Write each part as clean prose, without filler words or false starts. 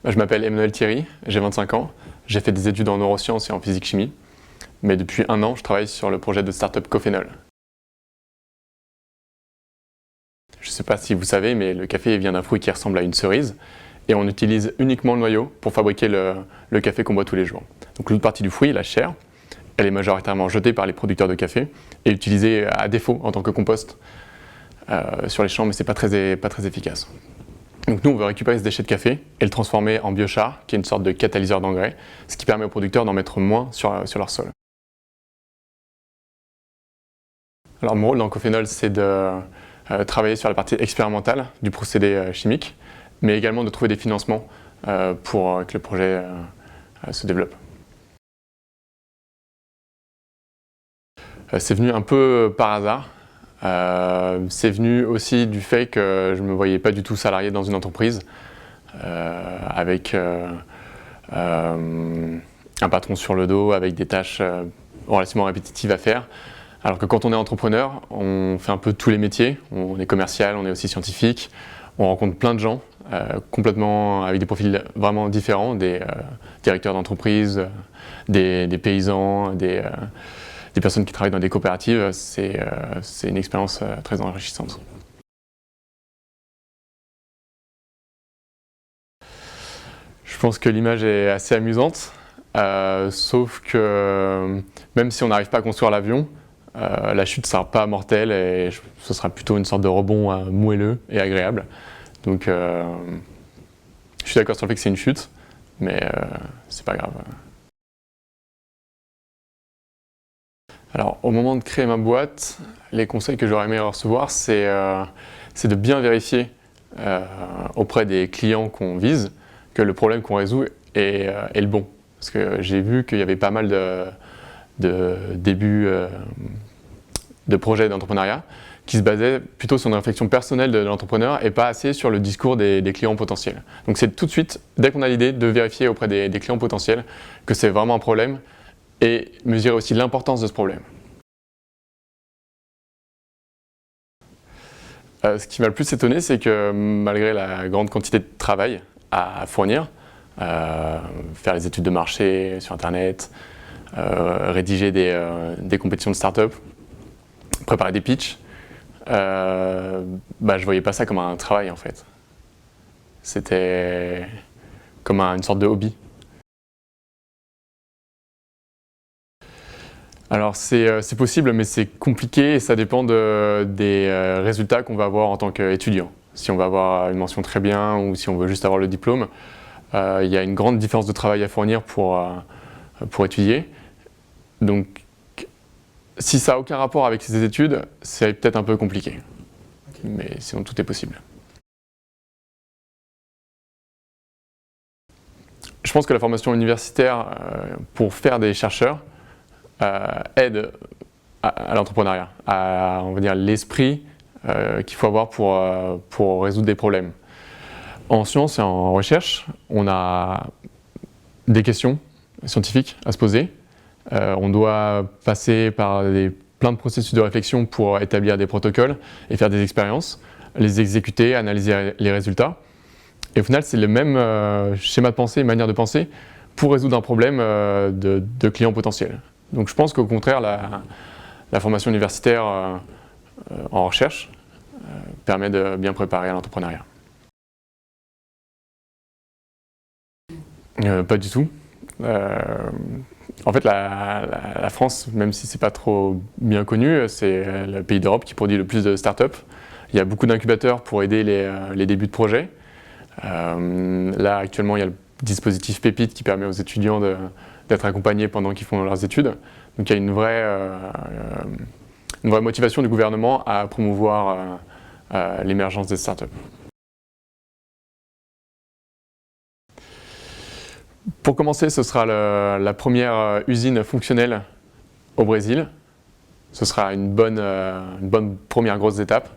Je m'appelle Emmanuel Thierry, j'ai 25 ans. J'ai fait des études en neurosciences et en physique-chimie. Mais depuis 1 an, je travaille sur le projet de start-up Cophénol. Je ne sais pas si vous savez, mais le café vient d'un fruit qui ressemble à une cerise. Et on utilise uniquement le noyau pour fabriquer le café qu'on boit tous les jours. Donc l'autre partie du fruit, la chair, elle est majoritairement jetée par les producteurs de café et utilisée à défaut en tant que compost sur les champs, mais ce n'est pas très efficace. Donc nous, on veut récupérer ce déchet de café et le transformer en biochar, qui est une sorte de catalyseur d'engrais, ce qui permet aux producteurs d'en mettre moins sur leur sol. Alors mon rôle dans Cophénol, c'est de travailler sur la partie expérimentale du procédé chimique, mais également de trouver des financements pour que le projet se développe. C'est venu un peu par hasard. C'est venu aussi du fait que je ne me voyais pas du tout salarié dans une entreprise avec un patron sur le dos, avec des tâches relativement répétitives à faire. Alors que quand on est entrepreneur, on fait un peu tous les métiers. On est commercial, on est aussi scientifique. On rencontre plein de gens complètement avec des profils vraiment différents, des directeurs d'entreprise, des paysans, des personnes qui travaillent dans des coopératives. C'est une expérience très enrichissante. Je pense que l'image est assez amusante, sauf que même si on n'arrive pas à construire l'avion, la chute ne sera pas mortelle et ce sera plutôt une sorte de rebond moelleux et agréable. Donc je suis d'accord sur le fait que c'est une chute, mais c'est pas grave. Alors au moment de créer ma boîte, les conseils que j'aurais aimé recevoir, c'est de bien vérifier auprès des clients qu'on vise que le problème qu'on résout est le bon. Parce que j'ai vu qu'il y avait pas mal de débuts de projets d'entrepreneuriat qui se basaient plutôt sur une réflexion personnelle de l'entrepreneur et pas assez sur le discours des clients potentiels. Donc c'est tout de suite, dès qu'on a l'idée, de vérifier auprès des clients potentiels que c'est vraiment un problème et mesurer aussi l'importance de ce problème. Ce qui m'a le plus étonné, c'est que malgré la grande quantité de travail à fournir, faire les études de marché sur Internet, rédiger des compétitions de start-up, préparer des pitchs, je voyais pas ça comme un travail en fait. C'était comme une sorte de hobby. Alors c'est possible, mais c'est compliqué et ça dépend des résultats qu'on va avoir en tant qu'étudiant. Si on va avoir une mention très bien ou si on veut juste avoir le diplôme, il y a une grande différence de travail à fournir pour étudier. Donc si ça n'a aucun rapport avec ces études, c'est peut-être un peu compliqué. Mais sinon tout est possible. Je pense que la formation universitaire pour faire des chercheurs aide à l'entrepreneuriat, à on va dire l'esprit qu'il faut avoir pour résoudre des problèmes. En sciences et en recherche, on a des questions scientifiques à se poser. On doit passer par plein de processus de réflexion pour établir des protocoles et faire des expériences, les exécuter, analyser les résultats. Et au final, c'est le même schéma de pensée, manière de penser pour résoudre un problème de clients potentiels. Donc je pense qu'au contraire, la formation universitaire en recherche permet de bien préparer à l'entrepreneuriat. Pas du tout. En fait, la France, même si c'est pas trop bien connu, c'est le pays d'Europe qui produit le plus de start-up. Il y a beaucoup d'incubateurs pour aider les débuts de projets. Là, actuellement, il y a le dispositif Pépite qui permet aux étudiants d'être accompagnés pendant qu'ils font leurs études. Donc il y a une vraie motivation du gouvernement à promouvoir l'émergence des startups. Pour commencer, ce sera la première usine fonctionnelle au Brésil. Ce sera une bonne première grosse étape.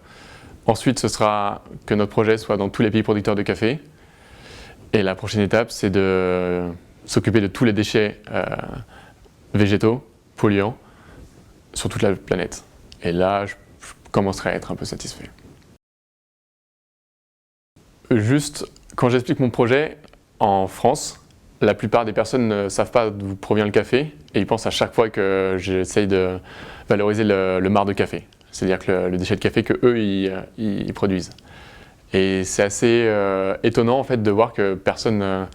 Ensuite, ce sera que notre projet soit dans tous les pays producteurs de café. Et la prochaine étape, c'est de s'occuper de tous les déchets végétaux, polluants, sur toute la planète. Et là, je commencerai à être un peu satisfait. Juste, quand j'explique mon projet, En France, la plupart des personnes ne savent pas d'où provient le café et ils pensent à chaque fois que j'essaye de valoriser le marc de café, c'est-à-dire que le déchet de café que eux ils produisent. Et c'est assez étonnant en fait de voir que personne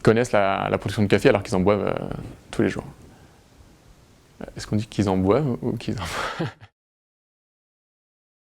connaissent la production de café alors qu'ils en boivent tous les jours. Est-ce qu'on dit qu'ils en boivent ou qu'ils en